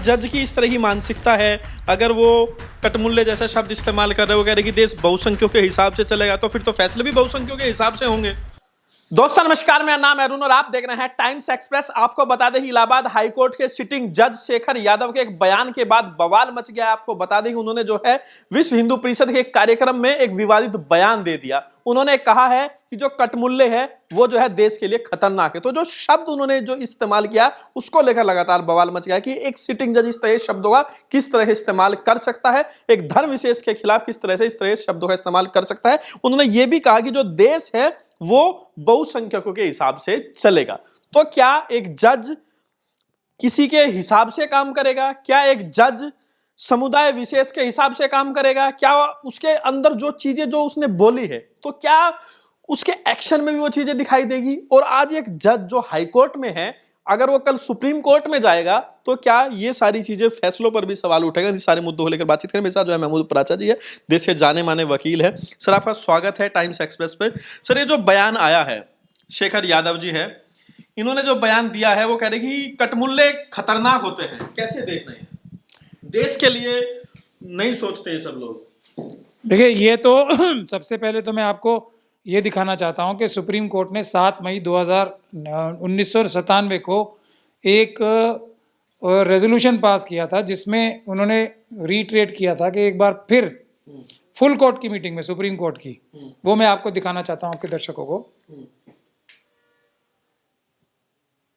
जज की इस तरह की मानसिकता है, अगर वो कटमुल्ले जैसा शब्द इस्तेमाल कर रहे हो, कह रहे कि देश बहुसंख्यों के हिसाब से चलेगा, तो फिर तो फैसले भी बहुसंख्यों के हिसाब से होंगे। दोस्तों नमस्कार, मेरा नाम है अरुण और आप देख रहे हैं टाइम्स एक्सप्रेस। आपको बता दें इलाहाबाद हाईकोर्ट के सिटिंग जज शेखर यादव के एक बयान के बाद बवाल मच गया। आपको बता दें उन्होंने जो है विश्व हिंदू परिषद के कार्यक्रम में एक विवादित बयान दे दिया। उन्होंने कहा है कि जो कटमुल्ले है वो जो है देश के लिए खतरनाक है। तो जो शब्द उन्होंने जो इस्तेमाल किया उसको लेकर लगातार बवाल मच गया कि एक सिटिंग जज इस तरह शब्दों का किस तरह इस्तेमाल कर सकता है, एक धर्म विशेष के खिलाफ किस तरह से इस तरह शब्दों का इस्तेमाल कर सकता है। उन्होंने ये भी कहा कि जो देश है वो बहुसंख्यकों के हिसाब से चलेगा। तो क्या एक जज किसी के हिसाब से काम करेगा? क्या एक जज समुदाय विशेष के हिसाब से काम करेगा? क्या उसके अंदर जो चीजें जो उसने बोली है तो क्या उसके एक्शन में भी वो चीजें दिखाई देगी? और आज एक जज जो हाईकोर्ट में है, अगर वो कल सुप्रीम कोर्ट में जाएगा तो क्या ये सारी चीजें फैसलों पर भी सवाल उठेगा? इस सारे मुद्दों को लेकर बातचीत करें। मेरे साथ जो है महमूद पराचा जी है, देश के जाने माने वकील है। सर आपका स्वागत है टाइम्स एक्सप्रेस पे। सर ये जो बयान आया है, शेखर यादव जी है, इन्होंने जो बयान दिया है वो कह रहे कि कटमुल्ले खतरनाक होते हैं। कैसे देख रहे हैं? देश के लिए नहीं सोचते ये सब लोग। देखिए, ये तो सबसे पहले तो मैं आपको ये दिखाना चाहता हूँ कि सुप्रीम कोर्ट ने 7 मई 1997 को एक रेजोल्यूशन पास किया था जिसमें उन्होंने रीट्रेट किया था कि एक बार फिर फुल कोर्ट की मीटिंग में सुप्रीम कोर्ट की, वो मैं आपको दिखाना चाहता हूँ आपके दर्शकों को।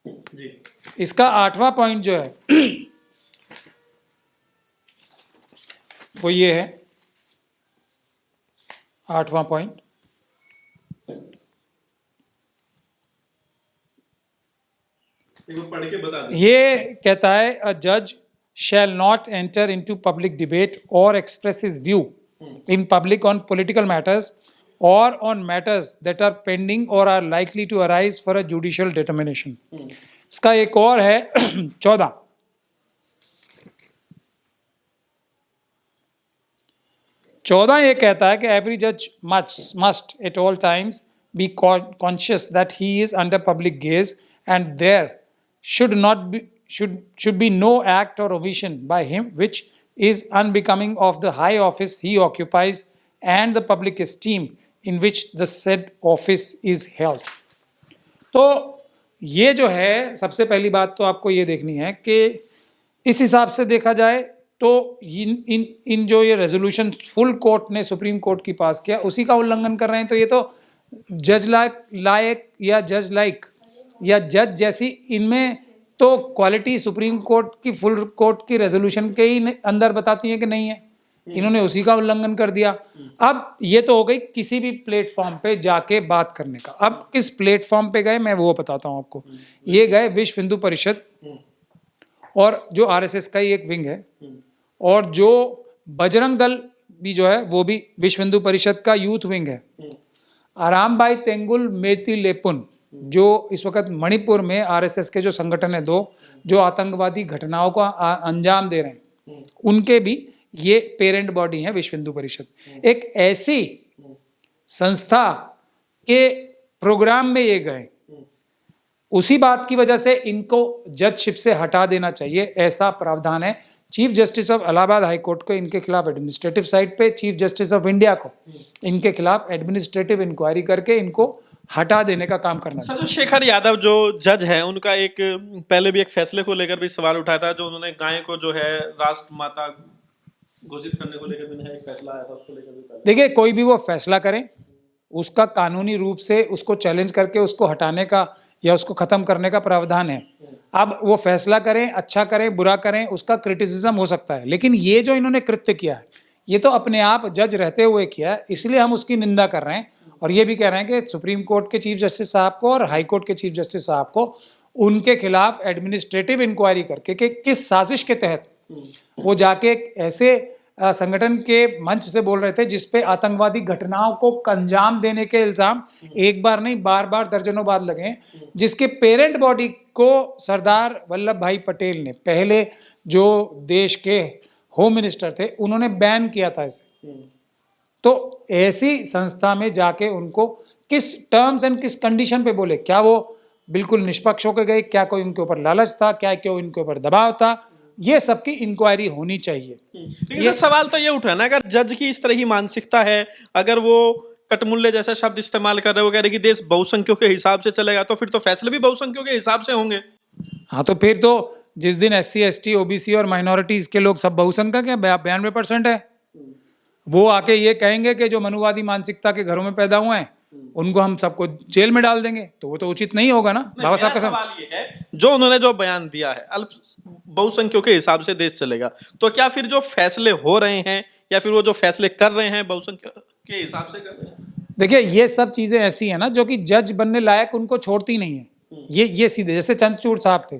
जी। इसका 8वां पॉइंट जो है वो ये है, 8वां पॉइंट पढ़ के बता दें। ये कहता है अ जज shall not enter into public debate or express his view in public on political matters or on matters that are pending or are likely to arise for a judicial determination. इसका एक और है 14 ये कहता है कि every judge must at all times be conscious that he is under public gaze and there should be no act or omission by him which is unbecoming of the high office he occupies and the public esteem in which the said office is held. तो ये जो है, सबसे पहली बात तो आपको ये देखनी है कि इस हिसाब से देखा जाए तो इन जो ये रेजोल्यूशन फुल कोर्ट ने सुप्रीम कोर्ट की पास किया उसी का उल्लंघन कर रहे हैं। तो ये तो जज लायक या जज लाइक या जज जैसी इनमें तो क्वालिटी सुप्रीम कोर्ट की फुल कोर्ट की रेजोल्यूशन के ही अंदर बताती है कि नहीं है। इन्होंने उसी का उल्लंघन कर दिया। अब ये तो हो गई किसी भी प्लेटफॉर्म पे जाके बात करने का। अब किस प्लेटफॉर्म पे गए मैं वो बताता हूँ आपको। ये गए विश्व हिंदू परिषद और जो आरएसएस का ही एक विंग है, और जो बजरंग दल भी जो है वो भी विश्व हिंदू परिषद का यूथ विंग है। आरामबाई तेंगुल मेती लेपुन जो इस वक्त मणिपुर में आरएसएस के जो संगठन है दो जो आतंकवादी घटनाओं को अंजाम दे रहे हैं, उनके भी ये पेरेंट बॉडी है विश्व हिंदू परिषद। एक ऐसी संस्था के प्रोग्राम में ये गए, उसी बात की वजह से इनको जजशिप से हटा देना चाहिए, ऐसा प्रावधान है। Chief justice of Allahabad high court को इनके खिलाफ एडमिनिस्ट्रेटिव साइड पे, चीफ जस्टिस ऑफ इंडिया को इनके खिलाफ एडमिनिस्ट्रेटिव इंक्वायरी करके इनको हटा देने का काम करना चाहिए। जो शेखर यादव जो जज है, उनका एक पहले भी एक फैसले को लेकर भी सवाल उठाया था, जो उन्होंने गाय को जो है राष्ट्र माता घोषित करने को लेकर भी एक फैसला आया था, उसको लेकर भी। देखिए, कोई भी वो फैसला करें, उसका कानूनी रूप से उसको चैलेंज करके उसको हटाने का या उसको खत्म करने का प्रावधान है। अब वो फैसला करें, अच्छा करें बुरा करें, उसका क्रिटिसिज्म हो सकता है, लेकिन ये जो इन्होंने कृत्य किया है ये तो अपने आप जज रहते हुए किया है, इसलिए हम उसकी निंदा कर रहे हैं। और ये भी कह रहे हैं कि सुप्रीम कोर्ट के चीफ जस्टिस साहब को और हाई कोर्ट के चीफ जस्टिस साहब को उनके खिलाफ एडमिनिस्ट्रेटिव इंक्वायरी करके कि किस साजिश के तहत वो जाके ऐसे संगठन के मंच से बोल रहे थे जिसपे आतंकवादी घटनाओं को अंजाम देने के इल्जाम एक बार नहीं बार बार दर्जनों बार लगे, जिसके पेरेंट बॉडी को सरदार वल्लभ भाई पटेल ने, पहले जो देश के होम मिनिस्टर थे, उन्होंने बैन किया था इसे। तो ऐसी संस्था में जाके उनको किस टर्म्स एंड किस कंडीशन पे बोले? क्या वो बिल्कुल निष्पक्ष होकर गए? क्या कोई उनके ऊपर लालच था? क्या क्यों उनके ऊपर दबाव था? ये सबकी इंक्वायरी होनी चाहिए। लेकिन सर सवाल तो ये उठा ना, अगर जज की इस तरह की मानसिकता है, अगर वो कटमुल्ले जैसा शब्द इस्तेमाल कर रहे हो, कह रहे कि देश बहुसंख्यों के हिसाब से चलेगा, तो फिर तो फैसले भी बहुसंख्यों के हिसाब से होंगे। हाँ, तो फिर तो जिस दिन SC ST OBC और माइनॉरिटीज के लोग सब बहुसंख्यक हैं, 92% है, वो आके ये कहेंगे कि जो मनुवादी मानसिकता के घरों में पैदा हुए हैं उनको हम सबको जेल में डाल देंगे, तो वो तो उचित नहीं होगा ना। बाबा साहब का सवाल ये है, जो उन्होंने जो बयान दिया है अल्प बहुसंख्यों के हिसाब से देश चलेगा, तो क्या फिर जो फैसले हो रहे हैं या फिर वो जो फैसले कर रहे हैं बहुसंख्यों के हिसाब से कर रहे हैं? देखिए, ये सब चीजें ऐसी है ना जो कि जज बनने लायक उनको छोड़ती नहीं है। ये सीधे, जैसे चंद्रचूड़ साहब थे,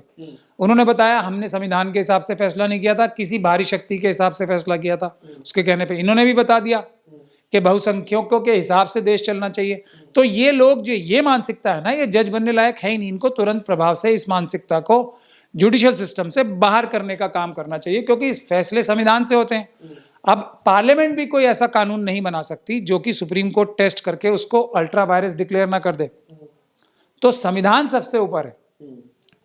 उन्होंने बताया हमने संविधान के हिसाब से फैसला नहीं किया था, किसी बाहरी शक्ति के हिसाब से फैसला किया था। उसके कहने पे इन्होंने भी बता दिया कि बहुसंख्यकों के हिसाब से देश चलना चाहिए। तो ये लोग जो ये मानसिकता है ना, ये जज बनने लायक है ही नहीं। इनको तुरंत प्रभाव से इस मानसिकता को जुडिशियल सिस्टम से बाहर करने का काम करना चाहिए, क्योंकि फैसले संविधान से होते हैं। अब पार्लियामेंट भी कोई ऐसा कानून नहीं बना सकती जो कि सुप्रीम कोर्ट टेस्ट करके उसको अल्ट्रा वायरस डिक्लेयर ना कर दे। तो संविधान सबसे ऊपर है,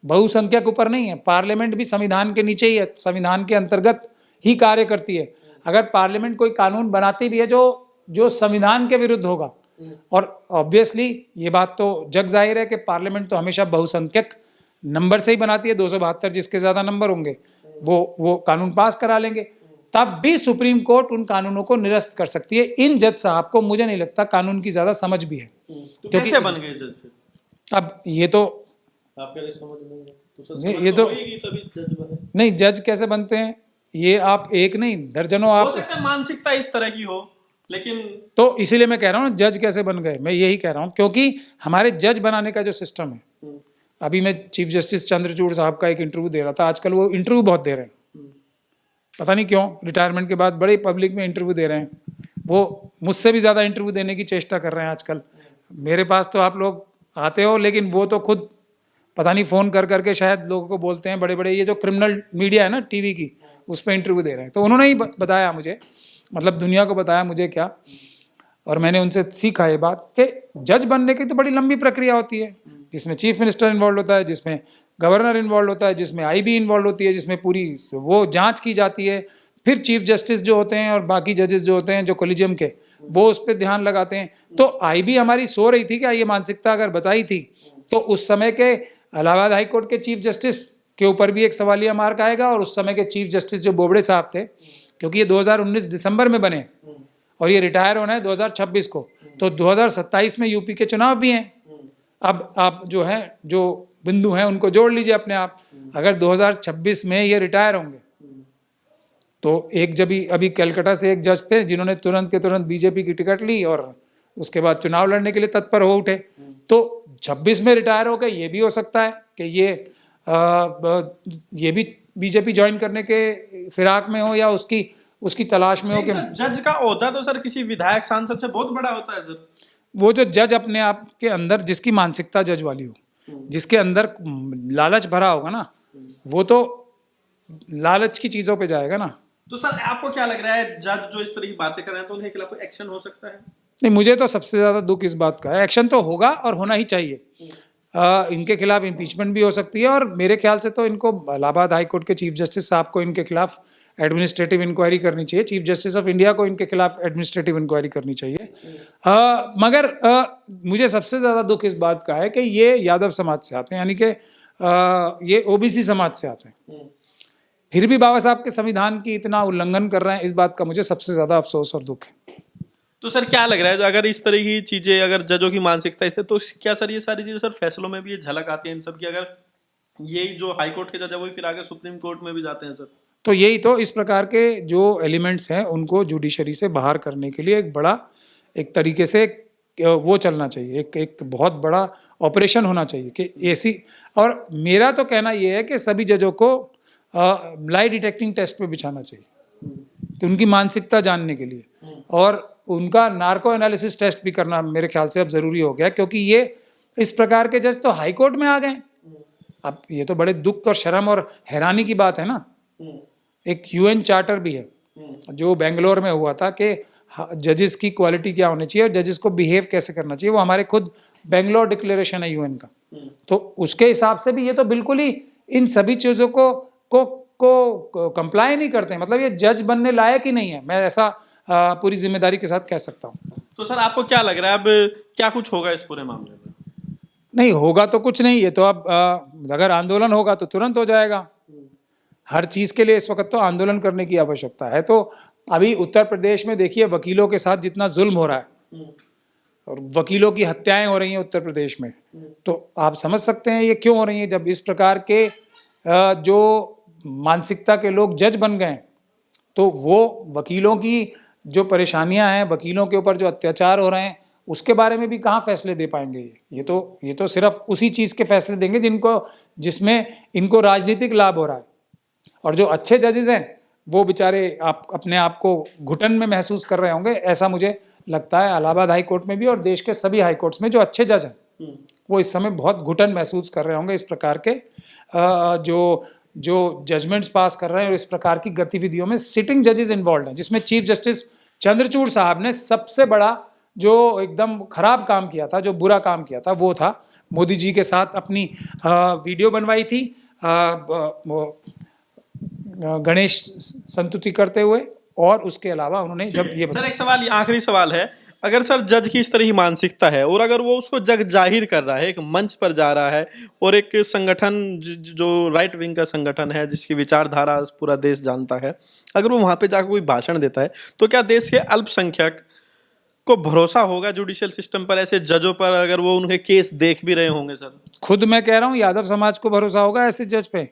बहुसंख्यक ऊपर नहीं है। पार्लियामेंट भी संविधान के नीचे ही है, संविधान के अंतर्गत ही कार्य करती है। अगर पार्लियामेंट कोई कानून बनाती भी है जो संविधान के विरुद्ध होगा, और ऑब्वियसली ये बात तो जग जाहिर है कि पार्लियामेंट तो हमेशा बहुसंख्यक नंबर से ही बनाती है, 272 जिसके ज्यादा नंबर होंगे वो कानून पास करा लेंगे। तब भी सुप्रीम कोर्ट उन कानूनों को निरस्त कर सकती है। इन जज साहब को मुझे नहीं लगता कानून की ज्यादा समझ भी है। तो कैसे बन गए जज फिर? अब ये तो आपके समझ नहीं है, तो ये तो होएगी तभी जज बने। नहीं, जज कैसे बनते हैं ये आप एक नहीं दर्जनों हो आप, सकता है मानसिकता इस तरह की हो, लेकिन तो इसीलिए मैं कह रहा हूँ जज कैसे बन गए, मैं यही कह रहा हूँ, क्योंकि हमारे जज बनाने का जो सिस्टम है, अभी मैं चीफ जस्टिस चंद्रचूड़ साहब का एक इंटरव्यू दे रहा था। आजकल वो इंटरव्यू बहुत दे रहे हैं, पता नहीं क्यों, रिटायरमेंट के बाद बड़े पब्लिक में इंटरव्यू दे रहे हैं। वो मुझसे भी ज़्यादा इंटरव्यू देने की चेष्टा कर रहे हैं आजकल। मेरे पास तो आप लोग आते हो, लेकिन वो तो खुद पता नहीं फ़ोन कर करके शायद लोगों को बोलते हैं, बड़े बड़े ये जो क्रिमिनल मीडिया है ना टीवी की, उस पर इंटरव्यू दे रहे हैं। तो उन्होंने ही बताया मुझे, मतलब दुनिया को बताया मुझे क्या, और मैंने उनसे सीखा ये बात कि जज बनने की तो बड़ी लंबी प्रक्रिया होती है, जिसमें चीफ मिनिस्टर इन्वॉल्व होता है, जिसमें गवर्नर इन्वॉल्व होता है, जिसमें IB इन्वॉल्व होती है, जिसमें पूरी वो जांच की जाती है। फिर चीफ जस्टिस जो होते हैं और बाकी जजेस जो होते हैं जो कोलिजियम के, वो उस पर ध्यान लगाते हैं। तो IB हमारी सो रही थी क्या ये मानसिकता अगर बताई थी, तो उस समय के इलाहाबाद हाई कोर्ट के चीफ जस्टिस के ऊपर भी एक सवालिया मार्क आएगा, और उस समय के चीफ जस्टिस जो बोबड़े साहब थे, क्योंकि ये 2019 दिसंबर में बने और ये रिटायर होना है 2026 को, तो 2027 में यूपी के चुनाव भी हैं। अब आप जो बिंदु हैं उनको जोड़ लीजिए अपने आप। अगर 2026 में ये रिटायर होंगे, तो एक जब अभी कलकत्ता से एक जज थे जिन्होंने तुरंत के तुरंत बीजेपी की टिकट ली और उसके बाद चुनाव लड़ने के लिए तत्पर हो उठे। तो 26 में रिटायर हो गए, ये भी हो सकता है कि ये भी बीजेपी ज्वाइन करने के फिराक में हो या उसकी तलाश में हो। कि जज का ओहदा तो सर किसी विधायक सांसद से बहुत बड़ा होता है सर। वो जो जज अपने आप के अंदर जिसकी मानसिकता जज वाली हो, जिसके अंदर लालच भरा होगा ना, वो तो लालच की चीजों पे जाएगा ना। तो सर आपको क्या लग रहा है, जज जो इस तरह की बातें कर रहे हैं तो उनके खिलाफ कोई एक्शन हो सकता है? नहीं, मुझे तो सबसे ज्यादा दुख इस बात का है, एक्शन तो होगा और होना ही चाहिए। इनके खिलाफ इम्पीचमेंट भी हो सकती है, और मेरे ख्याल से तो इनको इलाहाबाद हाई कोर्ट के चीफ जस्टिस साहब को इनके खिलाफ एडमिनिस्ट्रेटिव इंक्वायरी करनी चाहिए। चीफ जस्टिस ऑफ इंडिया को इनके खिलाफ एडमिनिस्ट्रेटिव इंक्वायरी करनी चाहिए। मगर मुझे सबसे ज़्यादा दुख इस बात का है कि ये यादव समाज से आते हैं, यानी कि ये OBC समाज से आते हैं, फिर भी बाबा साहब के संविधान की इतना उल्लंघन कर रहे हैं। इस बात का मुझे सबसे ज़्यादा अफसोस और दुख है। तो सर क्या लग रहा है, अगर इस तरह की चीज़ें, अगर जजों की मानसिकता इस, तो क्या सर ये सारी चीज़ें सर फैसलों में भी ये झलक आती है इन सब की? अगर यही जो हाई कोर्ट के जज है वही फिर आगे सुप्रीम कोर्ट में भी जाते हैं सर, तो यही तो इस प्रकार के जो एलिमेंट्स हैं उनको जुडिशरी से बाहर करने के लिए एक बड़ा एक तरीके से वो चलना चाहिए, एक बहुत बड़ा ऑपरेशन होना चाहिए कि ऐसी। और मेरा तो कहना ये है कि सभी जजों को लाई डिटेक्टिंग टेस्ट पे बिछाना चाहिए कि उनकी मानसिकता जानने के लिए, और उनका नार्को एनालिसिस टेस्ट भी करना मेरे ख्याल से अब ज़रूरी हो गया, क्योंकि ये इस प्रकार के जज तो हाई कोर्ट में आ गए। अब ये तो बड़े दुख और शर्म और हैरानी की बात है ना। एक UN चार्टर भी है जो बेंगलोर में हुआ था कि जजेस की क्वालिटी क्या होनी चाहिए और जजेस को बिहेव कैसे करना चाहिए, वो हमारे खुद बेंगलोर डिक्लेरेशन है UN का। तो उसके हिसाब से भी ये तो बिल्कुल ही इन सभी चीज़ों को को कंप्लाई नहीं करते हैं, मतलब ये जज बनने लायक ही नहीं है, मैं ऐसा पूरी जिम्मेदारी के साथ कह सकता हूँ। तो सर आपको क्या लग रहा है अब क्या कुछ होगा इस पूरे मामले में? नहीं होगा तो कुछ नहीं, ये तो अब अगर आंदोलन होगा तो तुरंत हो जाएगा। हर चीज के लिए इस वक्त तो आंदोलन करने की आवश्यकता है। तो अभी उत्तर प्रदेश में देखिए वकीलों के साथ जितना जुल्म हो रहा है और वकीलों की हत्याएं हो रही हैं उत्तर प्रदेश में, तो आप समझ सकते हैं ये क्यों हो रही हैं। जब इस प्रकार के जो मानसिकता के लोग जज बन गए तो वो वकीलों की जो परेशानियां हैं, वकीलों के ऊपर जो अत्याचार हो रहे हैं, उसके बारे में भी कहाँ फैसले दे पाएंगे। ये तो सिर्फ उसी चीज़ के फैसले देंगे जिसमें इनको राजनीतिक लाभ हो रहा है। और जो अच्छे जजेस हैं वो बेचारे अपने आप को घुटन में महसूस कर रहे होंगे, ऐसा मुझे लगता है। इलाहाबाद हाई कोर्ट में भी और देश के सभी हाई कोर्ट्स में जो अच्छे जज हैं वो इस समय बहुत घुटन महसूस कर रहे होंगे इस प्रकार के जो जजमेंट्स पास कर रहे हैं और इस प्रकार की गतिविधियों में सिटिंग जजेस इन्वॉल्व हैं, जिसमें चीफ जस्टिस चंद्रचूड़ साहब ने सबसे बड़ा जो एकदम खराब काम किया था, जो बुरा काम किया था, वो था मोदी जी के साथ अपनी वीडियो बनवाई थी गणेश संतुति करते हुए। और उसके अलावा उन्होंने जब ये सर एक सवाल, आखिरी सवाल है, अगर सर जज की इस तरह की मानसिकता है और अगर वो उसको जग जाहिर कर रहा है, एक मंच पर जा रहा है और एक संगठन जो राइट विंग का संगठन है जिसकी विचारधारा पूरा देश जानता है, अगर वो वहां पे जाकर कोई भाषण देता है, तो क्या देश के अल्पसंख्यक को भरोसा होगा जुडिशियल सिस्टम पर, ऐसे जजों पर, अगर वो उनके केस देख भी रहे होंगे? सर खुद मैं कह रहा हूँ यादव समाज को भरोसा होगा ऐसे जज पे,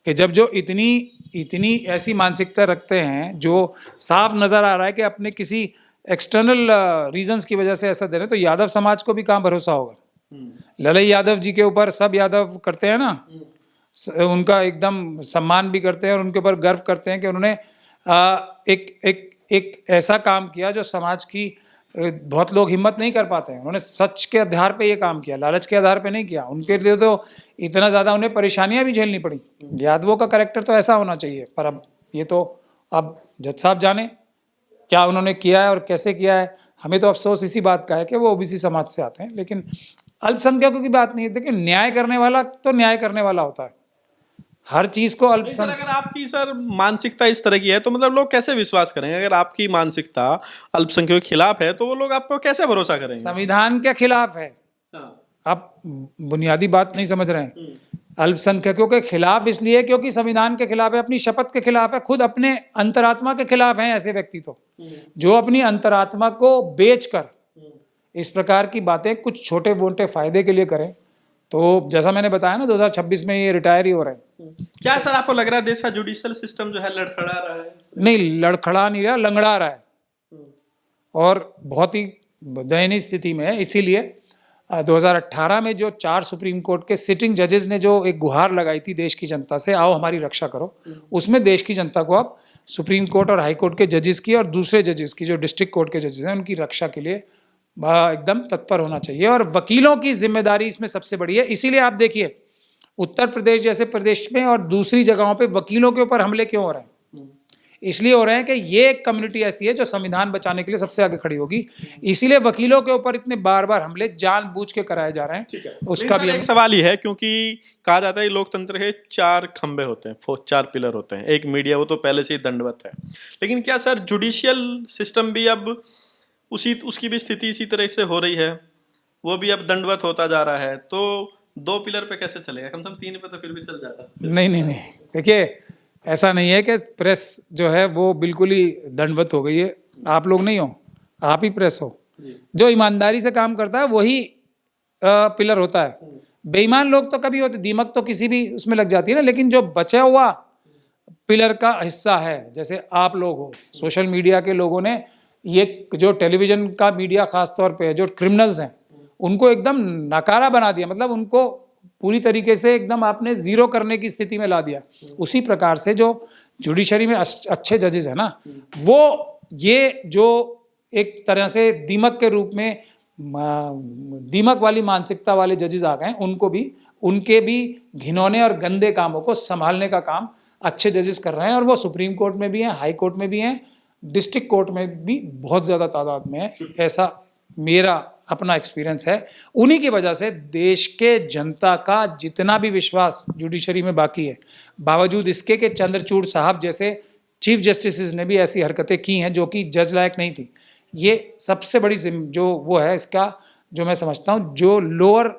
कि जब जो इतनी ऐसी मानसिकता रखते हैं, जो साफ नजर आ रहा है कि अपने किसी एक्सटर्नल रीजंस की वजह से ऐसा दे रहे हैं, तो यादव समाज को भी कहाँ भरोसा होगा। ललई यादव जी के ऊपर सब यादव करते हैं ना, उनका एकदम सम्मान भी करते हैं और उनके ऊपर गर्व करते हैं कि उन्होंने एक ऐसा काम किया जो समाज की बहुत लोग हिम्मत नहीं कर पाते हैं। उन्होंने सच के आधार पे ये काम किया, लालच के आधार पे नहीं किया। उनके लिए तो इतना ज़्यादा उन्हें परेशानियां भी झेलनी पड़ी। यादवों का कैरेक्टर तो ऐसा होना चाहिए, पर अब ये तो अब जज साहब जाने क्या उन्होंने किया है और कैसे किया है। हमें तो अफसोस इसी बात का है कि वो ओबीसी समाज से आते हैं, लेकिन अल्पसंख्यकों की बात नहीं है। देखिए न्याय करने वाला तो न्याय करने वाला होता है, हर चीज को अल्पसंख्यक। अगर आपकी सर मानसिकता इस तरह की है तो मतलब लोग कैसे विश्वास करेंगे? अगर आपकी मानसिकता अल्पसंख्यकों के खिलाफ है तो वो लोग आपको कैसे भरोसा करेंगे? संविधान के खिलाफ है। आप बुनियादी बात नहीं समझ रहे हैं। अल्पसंख्यकों के खिलाफ इसलिए क्योंकि संविधान के खिलाफ है, अपनी शपथ के खिलाफ है, खुद अपने अंतरात्मा के खिलाफ हैं ऐसे व्यक्ति तो, जो अपनी अंतरात्मा को बेचकर इस प्रकार की बातें कुछ छोटे मोटे फायदे के लिए करें। तो जैसा मैंने बताया ना, 2026 में ये रिटायर ही हो रहे हैं। क्या सर आपको लग रहा है देश का जुडिशियल सिस्टम जो है लड़खड़ा रहा है? नहीं, लड़खड़ा नहीं रहा, लंगड़ा रहा है और बहुत ही दयनीय स्थिति में है। इसीलिए 2018 में जो 4 सुप्रीम कोर्ट के सिटिंग जजेस ने जो एक गुहार लगाई थी देश की जनता से, आओ हमारी रक्षा करो, उसमें देश की जनता को अब सुप्रीम कोर्ट और हाई कोर्ट के जजेस की और दूसरे जजेस की, जो डिस्ट्रिक्ट कोर्ट के जजेस हैं, उनकी रक्षा के लिए एकदम तत्पर होना चाहिए। और वकीलों की जिम्मेदारी इसमें सबसे बड़ी है। इसीलिए आप देखिए उत्तर प्रदेश जैसे प्रदेश में और दूसरी जगहों पे वकीलों के ऊपर हमले क्यों हो रहे हैं? इसलिए हो रहे हैं कि ये एक कम्युनिटी ऐसी है जो संविधान बचाने के लिए सबसे आगे खड़ी होगी। इसीलिए वकीलों के ऊपर इतने बार बार हमले जानबूझ के कराए जा रहे हैं। उसका भी एक सवाल ही है, क्योंकि कहा जाता है लोकतंत्र के 4 खंबे होते हैं, 4 पिलर होते हैं। एक मीडिया, वो तो पहले से ही दंडवत है, लेकिन क्या सर जुडिशियल सिस्टम भी अब उसकी भी स्थिति इसी तरह से हो रही है? वो भी अब दंडवत होता जा रहा है, तो 2 पिलर पे कैसे चलेगा? कम से कम 3 पे तो फिर भी चल जाता है। नहीं, देखिए ऐसा नहीं है कि प्रेस जो है वो बिल्कुल ही दंडवत हो गई है। आप लोग नहीं हो, आप ही प्रेस हो। जो ईमानदारी से काम करता है वही पिलर होता है। बेईमान लोग तो कभी होते, दीमक तो किसी भी उसमें लग जाती है ना, लेकिन जो बचा हुआ पिलर का हिस्सा है, जैसे आप लोग हो, सोशल मीडिया के लोगों ने, ये जो टेलीविजन का मीडिया खास तौर पे, जो क्रिमिनल्स हैं उनको एकदम नकारा बना दिया, मतलब उनको पूरी तरीके से एकदम आपने जीरो करने की स्थिति में ला दिया। उसी प्रकार से जो जुडिशरी में अच्छे जजेस हैं ना, वो ये जो एक तरह से दीमक के रूप में दीमक वाली मानसिकता वाले जजेस आ गए, उनके भी घिनौने और गंदे कामों को संभालने का काम अच्छे जजेस कर रहे हैं। और वो सुप्रीम कोर्ट में भी हैं, हाई कोर्ट में भी हैं, डिस्ट्रिक्ट कोर्ट में भी बहुत ज़्यादा तादाद में है। ऐसा मेरा अपना एक्सपीरियंस है, उन्हीं की वजह से देश के जनता का जितना भी विश्वास जुडिशरी में बाकी है, बावजूद इसके कि चंद्रचूड़ साहब जैसे चीफ जस्टिस ने भी ऐसी हरकतें की हैं जो कि जज लायक नहीं थी। ये सबसे बड़ी जो वो है इसका, जो मैं समझता हूँ, जो लोअर,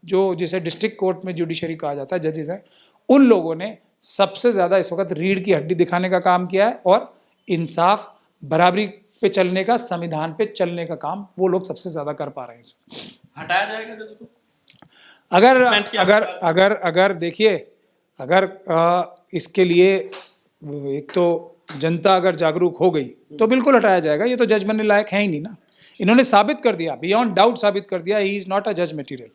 जो जिसे डिस्ट्रिक्ट कोर्ट में जुडिशरी कहा जाता है, जजेस हैं, उन लोगों ने सबसे ज़्यादा इस वक्त रीढ़ की हड्डी दिखाने का काम किया है और इंसाफ, बराबरी पे चलने का, संविधान पे चलने का काम वो लोग सबसे ज़्यादा कर पा रहे हैं इसमें। हटाया जाएगा जज को? अगर Impeachment की अगर अगर अगर देखिए, अगर इसके लिए एक तो जनता अगर जागरूक हो गई तो बिल्कुल हटाया जाएगा। ये तो जज बनने लायक है ही नहीं ना। इन्होंने साबित कर दिया, बियॉन्ड डाउट साबित कर दिया, ही इज नॉट अ जज मटेरियल।